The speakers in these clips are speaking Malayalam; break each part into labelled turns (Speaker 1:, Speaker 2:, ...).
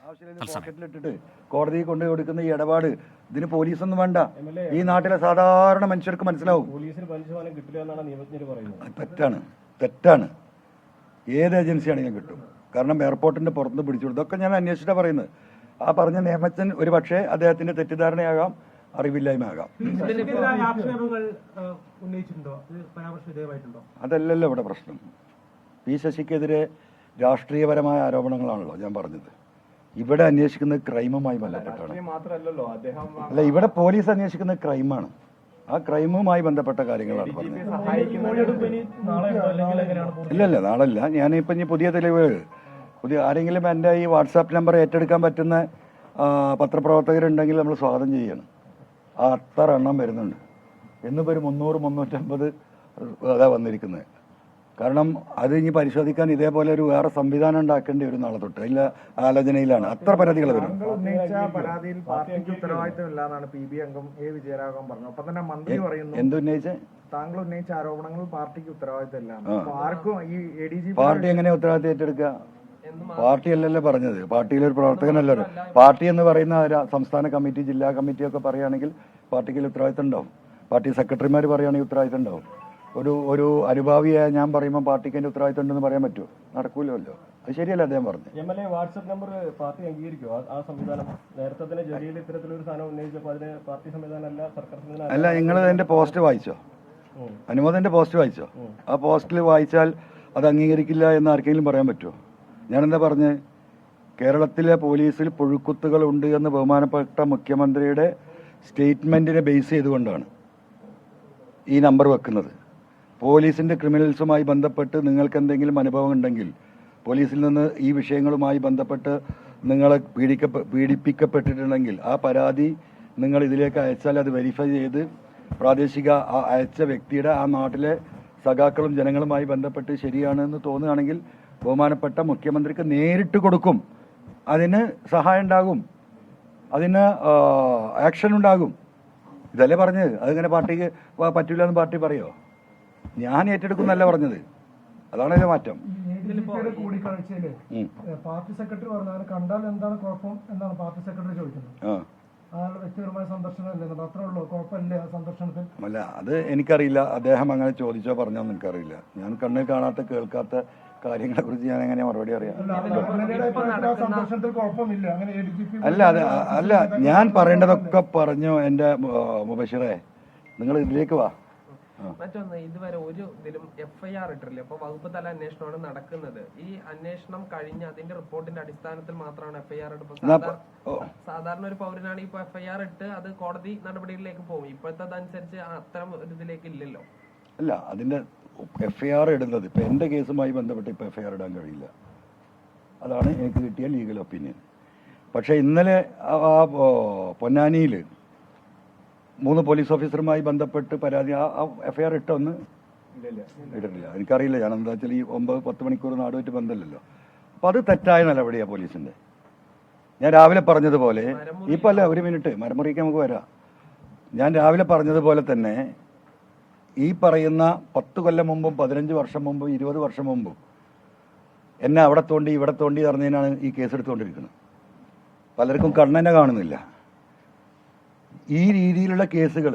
Speaker 1: പോക്കറ്റിലിട്ടിട്ട് കോടതിയിൽ കൊണ്ടുപോയി കൊടുക്കുന്ന ഈ ഇടപാട് ഇതിന് പോലീസൊന്നും വേണ്ട. ഈ നാട്ടിലെ സാധാരണ മനുഷ്യർക്ക് മനസ്സിലാവും. തെറ്റാണ്. ഏത് ഏജൻസിയാണെങ്കിലും കിട്ടും. കാരണം എയർപോർട്ടിന്റെ പുറത്ത് പിടിച്ചു. ഇതൊക്കെ ഞാൻ അന്വേഷിച്ചിട്ടാണ് പറയുന്നത്. ആ പറഞ്ഞ നിയമജ്ഞൻ ഒരു പക്ഷേ അദ്ദേഹത്തിന്റെ തെറ്റിദ്ധാരണയാകാം, അറിവില്ലായ്മയാകാം. അതല്ലല്ലോ ഇവിടെ പ്രശ്നം. പി ശശിക്കെതിരെ രാഷ്ട്രീയപരമായ ആരോപണങ്ങളാണല്ലോ ഞാൻ പറഞ്ഞത്. ഇവിടെ അന്വേഷിക്കുന്നത് ക്രൈമുമായി ബന്ധപ്പെട്ടാണ്. അല്ല, ഇവിടെ പോലീസ് അന്വേഷിക്കുന്നത് ക്രൈമാണ്. ആ ക്രൈമുമായി ബന്ധപ്പെട്ട കാര്യങ്ങളാണ് പറഞ്ഞത്. ഇല്ലല്ല, നാളല്ല. ഞാനിപ്പോൾ ഇനി പുതിയ ആരെങ്കിലും എൻ്റെ ഈ വാട്സാപ്പ് നമ്പർ ഏറ്റെടുക്കാൻ പറ്റുന്ന പത്രപ്രവർത്തകരുണ്ടെങ്കിൽ നമ്മൾ സ്വാഗതം ചെയ്യണം. അത്ര എണ്ണം വരുന്നുണ്ട്. എന്നിപ്പോൾ ഒരു 300-350 അതാ വന്നിരിക്കുന്നത്. കാരണം അത് ഇനി പരിശോധിക്കാൻ ഇതേപോലെ ഒരു വേറെ സംവിധാനം ഉണ്ടാക്കേണ്ടി വരും നാളെ തൊട്ട്. അതിലെ ആലോചനയിലാണ്. അത്ര പരാതികൾ വരും.
Speaker 2: പരാതിയിൽ പാർട്ടിക്ക് ഉത്തരവാദിത്തമില്ലാന്നാണ് PB അംഗം A. വിജയരാഘവൻ പറഞ്ഞു. അപ്പൊ തന്നെ മന്ത്രി പറയുന്നു
Speaker 1: എന്തുന്നയിച്ച്
Speaker 2: താങ്കൾ ഉന്നയിച്ച ആരോപണങ്ങൾ പാർട്ടിക്ക് ഉത്തരവാദിത്തമില്ല. ആർക്കും ഈ ADG
Speaker 1: പാർട്ടി എങ്ങനെ ഉത്തരവാദിത്തം ഏറ്റെടുക്കുക? പാർട്ടി അല്ലല്ലോ പറഞ്ഞത്. പാർട്ടിയിലൊരു പ്രവർത്തകനല്ലോ. പാർട്ടി എന്ന് പറയുന്ന സംസ്ഥാന കമ്മിറ്റി, ജില്ലാ കമ്മിറ്റിയൊക്കെ പറയുകയാണെങ്കിൽ പാർട്ടിക്ക് ഉത്തരവാദിത്തം ഉണ്ടാവും. പാർട്ടി സെക്രട്ടറിമാർ പറയുകയാണെങ്കിൽ ഉത്തരവാദിത്തം ഉണ്ടാവും. ഒരു അനുഭാവിയായ ഞാൻ പറയുമ്പോൾ പാർട്ടിക്ക് അതിന്റെ ഉത്തരവാദിത്തം ഉണ്ടെന്ന് പറയാൻ പറ്റുമോ? നടക്കൂലല്ലോ. അത് ശരിയല്ല അദ്ദേഹം പറഞ്ഞു.
Speaker 3: MLA വാട്സ്ആപ്പ് നമ്പർ പാർട്ടി അംഗീകരിക്കുമോ? ആ സംവിധാനം നേരത്തെ തന്നെ ജലീൽ ഇത്തരത്തിലൊരു സാധനം ഉന്നയിച്ചപ്പോൾ അതിന് പാർട്ടി സംവിധാനമല്ല, സർക്കാർ സംവിധാനം
Speaker 1: അല്ല. നിങ്ങൾ അതിന്റെ പോസ്റ്റ് വായിച്ചോ? അനുമോദന്റെ പോസ്റ്റ് വായിച്ചോ? ആ പോസ്റ്റിൽ വായിച്ചാൽ അത് അംഗീകരിക്കില്ല എന്ന് ആർക്കെങ്കിലും പറയാൻ പറ്റുമോ? ഞാനെന്താ പറഞ്ഞ്, കേരളത്തിലെ പോലീസിൽ പുഴുക്കുത്തുകൾ ഉണ്ട് എന്ന് ബഹുമാനപ്പെട്ട മുഖ്യമന്ത്രിയുടെ സ്റ്റേറ്റ്മെന്റിനെ ബേസ് ചെയ്തുകൊണ്ടാണ് ഈ നമ്പർ വെക്കുന്നത്. പോലീസിന്റെ ക്രിമിനൽസുമായി ബന്ധപ്പെട്ട് നിങ്ങൾക്ക് എന്തെങ്കിലും അനുഭവം ഉണ്ടെങ്കിൽ, പോലീസിൽ നിന്ന് ഈ വിഷയങ്ങളുമായി ബന്ധപ്പെട്ട് നിങ്ങളെ പീഡിപ്പിക്കപ്പെട്ടിട്ടുണ്ടെങ്കിൽ ആ പരാതി നിങ്ങൾ ഇതിലേക്ക് അയച്ചാൽ അത് വെരിഫൈ ചെയ്ത് പ്രാദേശിക അയച്ച വ്യക്തിയുടെ ആ നാട്ടിലെ സഖാക്കളും ജനങ്ങളുമായി ബന്ധപ്പെട്ട് ശരിയാണെന്ന് തോന്നുകയാണെങ്കിൽ ബഹുമാനപ്പെട്ട മുഖ്യമന്ത്രിക്ക് നേരിട്ട് കൊടുക്കും. അതിന് സഹായം ഉണ്ടാകും, അതിന് ആക്ഷൻ ഉണ്ടാകും. ഇതല്ലേ പറഞ്ഞത്. അതിങ്ങനെ പാർട്ടിക്ക് പറ്റില്ല എന്ന് പാർട്ടി പറയോ? ഞാൻ ഏറ്റെടുക്കുന്നല്ല പറഞ്ഞത്. അതാണ് അതിന്റെ മാറ്റം.
Speaker 4: കൂടിക്കാഴ്ചയില് പാർട്ടി സെക്രട്ടറി പറഞ്ഞാൽ കണ്ടാൽ എന്താണ് കുഴപ്പം എന്നാണ് പാർട്ടി സെക്രട്ടറി ചോദിക്കുന്നത്. വ്യക്തിപരമായ സന്ദർശനം അത്രേ ഉള്ളൂ, കുഴപ്പമില്ല സന്ദർശനത്തിൽ. അല്ല, അത് എനിക്കറിയില്ല. അദ്ദേഹം അങ്ങനെ ചോദിച്ചോ പറഞ്ഞോ എനിക്കറിയില്ല. ഞാൻ കണ്ണിൽ കാണാത്ത കേൾക്കാത്ത കാര്യങ്ങളെ കുറിച്ച് ഞാൻ എങ്ങനെ മറുപടി അറിയാം? അല്ല, ഞാൻ പറയേണ്ടതൊക്കെ പറഞ്ഞു. എന്റെ മുബഷിറേ, നിങ്ങൾ ഇതിലേക്ക് വാ.
Speaker 5: മറ്റൊന്ന്, ഇതുവരെ ഒരു ഇതിലും FIR ഇട്ടില്ല. അപ്പൊ വകുപ്പ് തല അന്വേഷണമാണ് നടക്കുന്നത്. ഈ അന്വേഷണം കഴിഞ്ഞ് അതിന്റെ റിപ്പോർട്ടിന്റെ അടിസ്ഥാനത്തിൽ മാത്രമാണ് FIR എടുപ്പ്. സാധാരണ ഒരു പൗരനാണ് ഇപ്പൊ FIR ഇട്ട് അത് കോടതി നടപടികളിലേക്ക് പോകും. ഇപ്പോഴത്തെ അതനുസരിച്ച് അത്തരം ഒരു ഇതിലേക്ക് ഇല്ലല്ലോ.
Speaker 1: അല്ല, അതിന്റെ FIR ഇടുന്നത് ഇപ്പൊ എന്റെ കേസുമായി ബന്ധപ്പെട്ട് ഇപ്പൊ FIR ഇടാൻ കഴിയില്ല. അതാണ് എനിക്ക് കിട്ടിയ ലീഗൽ ഒപ്പീനിയൻ. പക്ഷെ ഇന്നലെ പൊന്നാനിയിൽ 3 പോലീസ് ഓഫീസറുമായി ബന്ധപ്പെട്ട് പരാതി FIR ഇട്ടൊന്ന് ഇട്ടിട്ടില്ല. എനിക്കറിയില്ല. ഞാൻ എന്താ വെച്ചാൽ ഈ 9-10 മണിക്കൂർ നാടുമായിട്ട് ബന്ധമില്ലല്ലോ. അപ്പൊ അത് തെറ്റായ നടപടിയാണ് പോലീസിന്റെ. ഞാൻ രാവിലെ പറഞ്ഞതുപോലെ ഇപ്പൊ അല്ല, ഒരു മിനിറ്റ്, മരമുറിക്ക് നമുക്ക് വരാം. ഞാൻ രാവിലെ പറഞ്ഞതുപോലെ തന്നെ ഈ പറയുന്ന 10 കൊല്ലം മുമ്പും 15 വർഷം മുമ്പും 20 വർഷം മുമ്പും എന്നെ അവിടെ തോണ്ടി ഇവിടെ തോണ്ടി പറഞ്ഞതിനാണ് ഈ കേസെടുത്തുകൊണ്ടിരിക്കുന്നത്. പലർക്കും കണ്ണനെ കാണുന്നില്ല. ഈ രീതിയിലുള്ള കേസുകൾ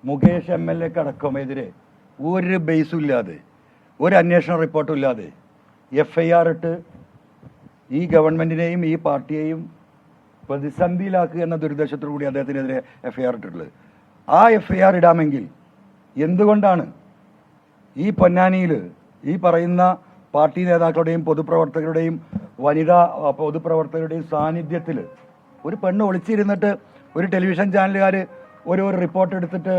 Speaker 1: മുകേഷ് MLA അടക്കമെതിരെ ഒരു ബേസും ഇല്ലാതെ, ഒരു അന്വേഷണ റിപ്പോർട്ടും ഇല്ലാതെ FIR ഇട്ട് ഈ ഗവൺമെന്റിനെയും ഈ പാർട്ടിയെയും പ്രതിസന്ധിയിലാക്കുക എന്ന ദുരുദ്ദേശത്തോടു കൂടി അദ്ദേഹത്തിനെതിരെ FIR ഇട്ടിട്ടുള്ളത്. ആ FIR ഇടാമെങ്കിൽ എന്തുകൊണ്ടാണ് ഈ പൊന്നാനിയിൽ ഈ പറയുന്ന പാർട്ടി നേതാക്കളുടെയും പൊതുപ്രവർത്തകരുടെയും വനിതാ പൊതുപ്രവർത്തകരുടെയും സാന്നിധ്യത്തിൽ ഒരു പെണ്ണ് ഒളിച്ചിരുന്നിട്ട് ഒരു ടെലിവിഷൻ ചാനലുകാർ ഒരു റിപ്പോർട്ട് എടുത്തിട്ട്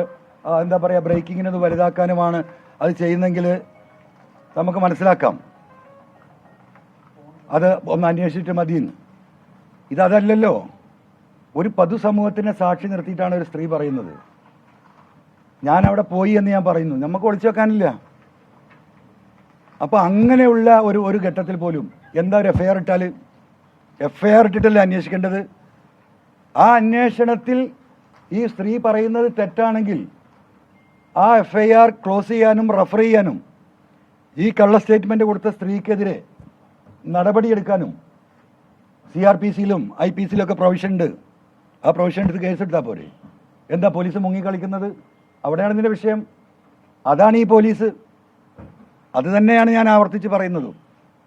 Speaker 1: എന്താ പറയുക, ബ്രേക്കിങ്ങിനത് വലുതാക്കാനുമാണ് അത് ചെയ്യുന്നെങ്കിൽ നമുക്ക് മനസ്സിലാക്കാം. അത് ഒന്ന് അന്വേഷിച്ചിട്ട് മതിയെന്ന്. ഇതല്ലല്ലോ. ഒരു പൊതുസമൂഹത്തിനെ സാക്ഷി നിർത്തിയിട്ടാണ് ഒരു സ്ത്രീ പറയുന്നത്. ഞാൻ അവിടെ പോയി എന്ന് ഞാൻ പറയുന്നു. നമുക്ക് ഒളിച്ചു വെക്കാനില്ല. അപ്പൊ അങ്ങനെയുള്ള ഒരു ഘട്ടത്തിൽ പോലും എന്താ ഒരു FIR ഇട്ടാൽ? FIR ഇട്ടിട്ടല്ലേ അന്വേഷിക്കേണ്ടത്? ആ അന്വേഷണത്തിൽ ഈ സ്ത്രീ പറയുന്നത് തെറ്റാണെങ്കിൽ ആ FIR ക്ലോസ് ചെയ്യാനും റഫർ ചെയ്യാനും ഈ കള്ള സ്റ്റേറ്റ്മെന്റ് കൊടുത്ത സ്ത്രീക്കെതിരെ നടപടിയെടുക്കാനും CRPC-യിലും IPC-യിലും ഒക്കെ പ്രൊവിഷൻ ഉണ്ട്. ആ പ്രൊവിഷൻ എടുത്ത് കേസെടുത്താൽ പോരെ? എന്താ പോലീസ് മുങ്ങിക്കളിക്കുന്നത്? അവിടെയാണ് ഇതിൻ്റെ വിഷയം. അതാണ് ഈ പോലീസ്. അത് തന്നെയാണ് ഞാൻ ആവർത്തിച്ച് പറയുന്നതും.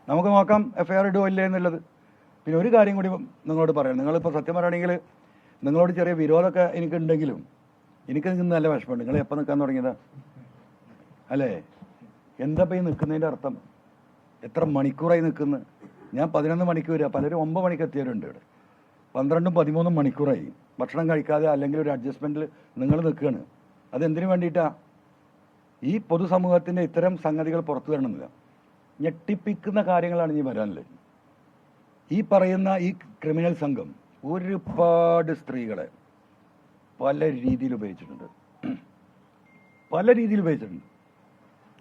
Speaker 1: നമുക്ക് നോക്കാം FIR ഇടുമോ ഇല്ലേ എന്നുള്ളത്. പിന്നെ ഒരു കാര്യം കൂടി നിങ്ങളോട് പറയാം. നിങ്ങളിപ്പോൾ സത്യം പറയുകയാണെങ്കിൽ നിങ്ങളോട് ചെറിയ വിരോധമൊക്കെ എനിക്കുണ്ടെങ്കിലും എനിക്ക് നിൽക്കുന്ന നല്ല വിഷമമുണ്ട്. നിങ്ങൾ എപ്പോൾ നിൽക്കാൻ തുടങ്ങിയതാ അല്ലേ? എന്താ ഇപ്പോൾ ഈ നിൽക്കുന്നതിൻ്റെ അർത്ഥം? എത്ര മണിക്കൂറായി നിൽക്കുന്നത്? ഞാൻ 11 മണിക്ക് വരിക, പലരും 9 മണിക്ക് എത്തിയവരുണ്ട് ഇവിടെ. 12ഉം 13ഉം മണിക്കൂറായി ഭക്ഷണം കഴിക്കാതെ അല്ലെങ്കിൽ ഒരു അഡ്ജസ്റ്റ്മെൻറ്റിൽ നിങ്ങൾ നിൽക്കുകയാണ്. അതെന്തിനു വേണ്ടിയിട്ടാണ്? ഈ പൊതുസമൂഹത്തിൻ്റെ ഇത്തരം സംഗതികൾ പുറത്തു വരണമെന്നില്ല. ഞെട്ടിപ്പിക്കുന്ന കാര്യങ്ങളാണ് ഇനി വരാനുള്ളത്. ഈ പറയുന്ന ഈ ക്രിമിനൽ സംഘം ഒരുപാട് സ്ത്രീകളെ പല രീതിയിൽ ഉപയോഗിച്ചിട്ടുണ്ട്.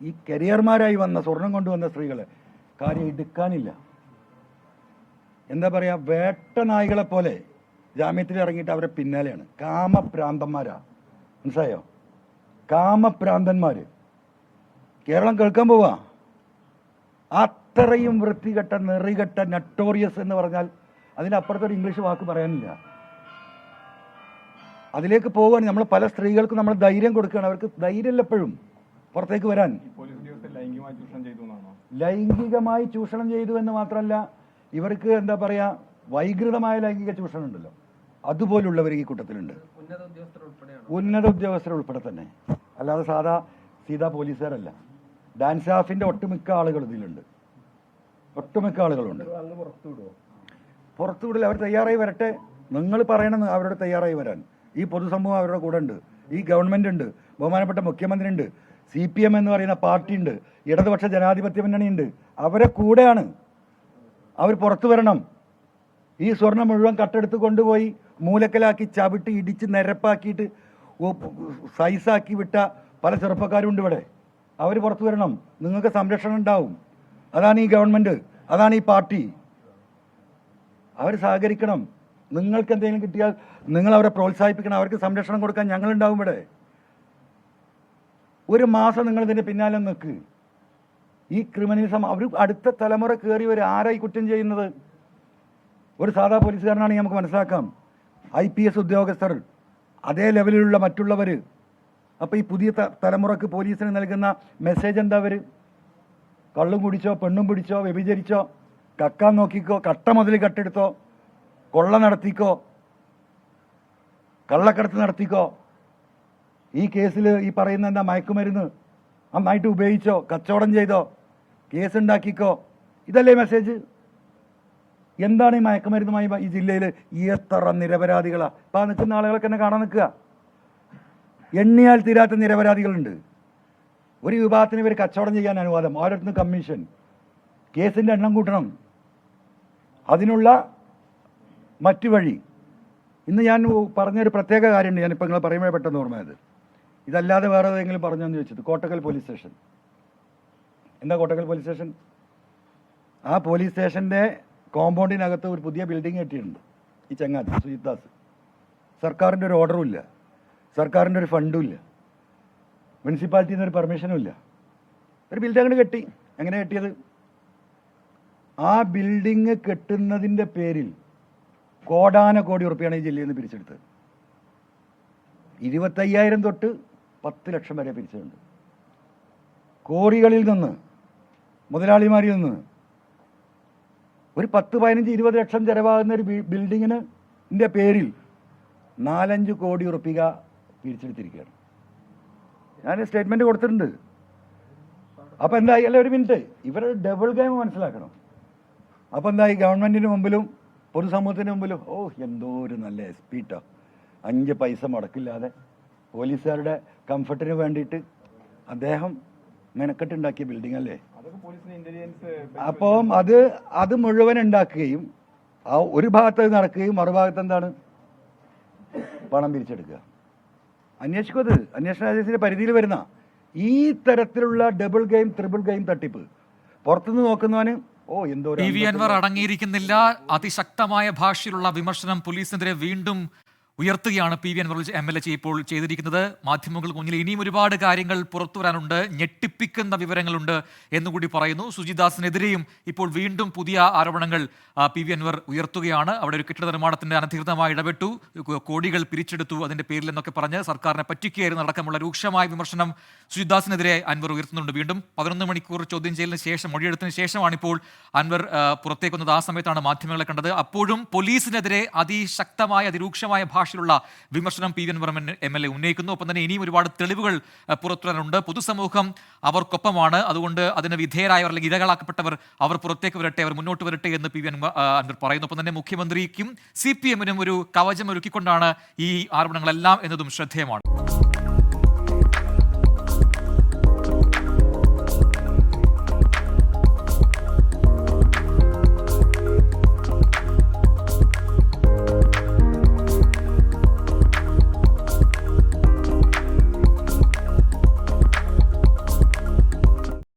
Speaker 1: ഈ കരിയർമാരായി വന്ന സ്വർണം കൊണ്ടുവന്ന സ്ത്രീകളെ കാര്യം എടുക്കാനില്ല. എന്താ പറയുക, വേട്ട നായ്കളെ പോലെ ജാമ്യത്തിൽ ഇറങ്ങിയിട്ട് അവരെ പിന്നാലെയാണ്. കാമപ്രാന്തന്മാരാ, മനസ്സിലായോ? കാമപ്രാന്തന്മാർ കേരളം കേൾക്കാൻ പോവാ. അത്രയും വൃത്തികെട്ട നെറികെട്ട നട്ടോറിയസ് എന്ന് പറഞ്ഞാൽ അതിനപ്പുറത്തൊരു ഇംഗ്ലീഷ് വാക്ക് പറയാനില്ല. അതിലേക്ക് പോവുകയാണ്. നമ്മൾ പല സ്ത്രീകൾക്കും നമ്മൾ ധൈര്യം കൊടുക്കുകയാണ്. അവർക്ക് ധൈര്യമില്ല എപ്പോഴും പുറത്തേക്ക് വരാൻ. ലൈംഗികമായി ചൂഷണം ചെയ്തു എന്ന് മാത്രമല്ല, ഇവർക്ക് എന്താ പറയുക, വൈകൃതമായ ലൈംഗിക ചൂഷണം ഉണ്ടല്ലോ, അതുപോലുള്ളവർ ഈ കൂട്ടത്തിലുണ്ട്. ഉന്നത ഉദ്യോഗസ്ഥർ ഉൾപ്പെടെ തന്നെ, അല്ലാതെ സീതാ പോലീസുകാരല്ല. ഡാൻസ് സ്റ്റാഫിന്റെ ഒട്ടുമിക്ക ആളുകൾ ഇതിലുണ്ട്. പുറത്തുവിടില്ല. അവർ തയ്യാറായി വരട്ടെ. നിങ്ങൾ പറയണം അവരോട് തയ്യാറായി വരാൻ. ഈ പൊതുസമൂഹം അവരുടെ കൂടെ ഉണ്ട്. ഈ ഗവൺമെന്റ് ഉണ്ട്. ബഹുമാനപ്പെട്ട മുഖ്യമന്ത്രി ഉണ്ട്. CPM എന്ന് പറയുന്ന പാർട്ടി ഉണ്ട്. ഇടതുപക്ഷ ജനാധിപത്യ മുന്നണി ഉണ്ട്. അവരെ കൂടെയാണ്. അവർ പുറത്തു വരണം. ഈ സ്വർണം മുഴുവൻ കട്ടെടുത്ത് കൊണ്ടുപോയി മൂലക്കലാക്കി ചവിട്ടി ഇടിച്ച് നിരപ്പാക്കിയിട്ട് സൈസാക്കി വിട്ട പല ചെറുപ്പക്കാരും ഉണ്ട് ഇവിടെ. അവർ പുറത്തു വരണം. നിങ്ങൾക്ക് സംരക്ഷണം ഉണ്ടാവും. അതാണ് ഈ ഗവൺമെന്റ്, അതാണ് ഈ പാർട്ടി. അവർ സഹകരിക്കണം. നിങ്ങൾക്ക് എന്തെങ്കിലും കിട്ടിയാൽ നിങ്ങൾ അവരെ പ്രോത്സാഹിപ്പിക്കണം. അവർക്ക് സംരക്ഷണം കൊടുക്കാൻ ഞങ്ങളുണ്ടാവും ഇവിടെ. ഒരു മാസം നിങ്ങൾ ഇതിൻ്റെ പിന്നാലെ നിൽക്ക്. ഈ ക്രിമിനലിസം അവർ അടുത്ത തലമുറ കയറി വരും. ആരായി കുറ്റം ചെയ്യുന്നത്? ഒരു സാധാ പോലീസുകാരനാണെങ്കിൽ നമുക്ക് മനസ്സിലാക്കാം. IPS ഉദ്യോഗസ്ഥർ, അതേ ലെവലിലുള്ള മറ്റുള്ളവർ. അപ്പോൾ ഈ പുതിയ തലമുറക്ക് പോലീസിന് നൽകുന്ന മെസ്സേജ് എന്താ? അവർ കള്ളും കുടിച്ചോ, പെണ്ണും പിടിച്ചോ, വ്യഭിചരിച്ചോ, കക്കാൻ നോക്കിക്കോ, കട്ട മുതൽ കട്ടെടുത്തോ, കൊള്ള നടത്തിക്കോ, കള്ളക്കടത്ത് നടത്തിക്കോ, ഈ കേസിൽ ഈ പറയുന്ന എന്താ മയക്കുമരുന്ന് നന്നായിട്ട് ഉപയോഗിച്ചോ, കച്ചവടം ചെയ്തോ, കേസുണ്ടാക്കിക്കോ, ഇതല്ലേ മെസ്സേജ്? എന്താണ് ഈ മയക്കുമരുന്നുമായി ഈ ജില്ലയിൽ എത്ര നിരപരാധികളാണ്? ഇപ്പം നിൽക്കുന്ന ആളുകളൊക്കെ എന്നെ കാണാൻ നിൽക്കുക. എണ്ണിയാൽ തീരാത്ത നിരപരാധികളുണ്ട്. ഒരു വിഭാഗത്തിന് ഇവർ കച്ചവടം ചെയ്യാൻ അനുവാദം, ഓരോരുത്തരും കമ്മീഷൻ, കേസിൻ്റെ എണ്ണം കൂട്ടണം. അതിനുള്ള മറ്റു വഴി. ഇന്ന് ഞാൻ പറഞ്ഞൊരു പ്രത്യേക കാര്യമുണ്ട്. ഞാനിപ്പോൾ നിങ്ങൾ പറയുമ്പോൾ പെട്ടെന്ന് ഓർമ്മയത്. ഇതല്ലാതെ വേറെ ഏതെങ്കിലും പറഞ്ഞെന്ന് ചോദിച്ചത്, കോട്ടക്കൽ പോലീസ് സ്റ്റേഷൻ. എന്താ കോട്ടക്കൽ പോലീസ് സ്റ്റേഷൻ? ആ പോലീസ് സ്റ്റേഷൻ്റെ കോമ്പൗണ്ടിനകത്ത് ഒരു പുതിയ ബിൽഡിംഗ് കെട്ടിയിട്ടുണ്ട് ഈ ചങ്ങാതി സുജിത് ദാസ്. സർക്കാരിൻ്റെ ഒരു ഓർഡറും ഇല്ല, സർക്കാരിൻ്റെ ഒരു ഫണ്ടും ഇല്ല, മുനിസിപ്പാലിറ്റിയിൽ നിന്നൊരു പെർമിഷനും ഇല്ല. ഒരു ബിൽഡിംഗ് അങ്ങോട്ട് കെട്ടി. എങ്ങനെ കെട്ടിയത്? ആ ബിൽഡിങ് കെട്ടുന്നതിൻ്റെ പേരിൽ കോടാനക്കോടി ഉറുപ്പിയാണ് ഈ ജില്ലയിൽ നിന്ന് പിരിച്ചെടുത്തത്. 25,000 തൊട്ട് 10 ലക്ഷം വരെ പിരിച്ചിട്ടുണ്ട്. കോറികളിൽ നിന്ന്, മുതലാളിമാരിൽ നിന്ന് ഒരു 10, 15, 20 ലക്ഷം ചിലവാകുന്ന ഒരു ബിൽഡിങ്ങിൻ്റെ പേരിൽ 4-5 കോടി ഉറുപ്പിക പിരിച്ചെടുത്തിരിക്കുകയാണ്. ഞാൻ സ്റ്റേറ്റ്മെൻറ്റ് കൊടുത്തിട്ടുണ്ട്. അപ്പോൾ എന്തായി? അല്ല, ഒരു മിനിറ്റ്, ഇവരുടെ ഡബിൾ ഗെയിം മനസ്സിലാക്കണം. അപ്പോൾ എന്തായി? ഗവൺമെൻറ്റിന് മുമ്പിലും പൊതുസമൂഹത്തിന് മുമ്പിലും എന്തോ ഒരു നല്ല SP ട്ടോ, 5 പൈസ മുടക്കില്ലാതെ പോലീസുകാരുടെ കംഫർട്ടിന് വേണ്ടിയിട്ട് അദ്ദേഹം മെനക്കെട്ടുണ്ടാക്കിയ ബിൽഡിംഗ് അല്ലേ. അപ്പം അത് മുഴുവൻ ഉണ്ടാക്കുകയും ആ ഒരു ഭാഗത്ത് നടക്കുകയും മറുഭാഗത്ത് എന്താണ്? പണം പിരിച്ചെടുക്കുക. അന്വേഷിക്കുന്നത് അന്വേഷണ ഏജൻസിയുടെ പരിധിയിൽ വരുന്ന ഈ തരത്തിലുള്ള ഡബിൾ ഗെയിം, ട്രിപ്പിൾ ഗെയിം തട്ടിപ്പ് പുറത്തുനിന്ന് നോക്കുന്നവന് എന്തോ.
Speaker 6: PV അൻവർ അടങ്ങിയിരിക്കുന്നില്ല. അതിശക്തമായ ഭാഷയിലുള്ള വിമർശനം പോലീസിനെതിരെ വീണ്ടും ഉയർത്തുകയാണ് പി വി അൻവർ MLA ഇപ്പോൾ ചെയ്തിരിക്കുന്നത്. മാധ്യമങ്ങൾക്ക് മുന്നിൽ ഇനിയും ഒരുപാട് കാര്യങ്ങൾ പുറത്തു വരാനുണ്ട്, ഞെട്ടിപ്പിക്കുന്ന വിവരങ്ങളുണ്ട് എന്നുകൂടി പറയുന്നു. സുജിദാസിനെതിരെയും ഇപ്പോൾ വീണ്ടും പുതിയ ആരോപണങ്ങൾ പി വി അൻവർ ഉയർത്തുകയാണ്. അവിടെ ഒരു കെട്ടിട നിർമ്മാണത്തിന്റെ അനധികൃതമായി ഇടപെട്ടു, കോടികൾ പിരിച്ചെടുത്തു അതിന്റെ പേരിൽ എന്നൊക്കെ പറഞ്ഞ് സർക്കാരിനെ പറ്റിക്കുകയായിരുന്നു അടക്കമുള്ള രൂക്ഷമായ വിമർശനം സുജിദാസിനെതിരെ അൻവർ ഉയർത്തുന്നുണ്ട്. വീണ്ടും 11 മണിക്കൂർ ചോദ്യം ചെയ്യലിന് ശേഷം, മൊഴിയെടുത്തതിന് ശേഷമാണ് ഇപ്പോൾ അൻവർ പുറത്തേക്ക് വന്നത്. ആ സമയത്താണ് മാധ്യമങ്ങളെ കണ്ടത്. അപ്പോഴും പോലീസിനെതിരെ അതിശക്തമായ അതിരൂക്ഷമായ ഭാഷയിലുള്ള വിമർശനം പി വി അൻവർ MLA ഉന്നയിക്കുന്നു. ഒപ്പം തന്നെ ഇനിയും ഒരുപാട് തെളിവുകൾ പുറത്തുവരാനുണ്ട്. പൊതുസമൂഹം അവർക്കൊപ്പമാണ്, അതുകൊണ്ട് അതിന് വിധേയരായവർ അല്ലെങ്കിൽ ഇരകളാക്കപ്പെട്ടവർ അവർ പുറത്തേക്ക് വരട്ടെ, അവർ മുന്നോട്ട് വരട്ടെ എന്ന് പി വി അൻവർ പറയുന്നു. ഒപ്പം തന്നെ മുഖ്യമന്ത്രിക്കും CPM-നും ഒരു കവചം ഒരുക്കിക്കൊണ്ടാണ് ഈ ആരോപണങ്ങളെല്ലാം എന്നതും ശ്രദ്ധേയമാണ്.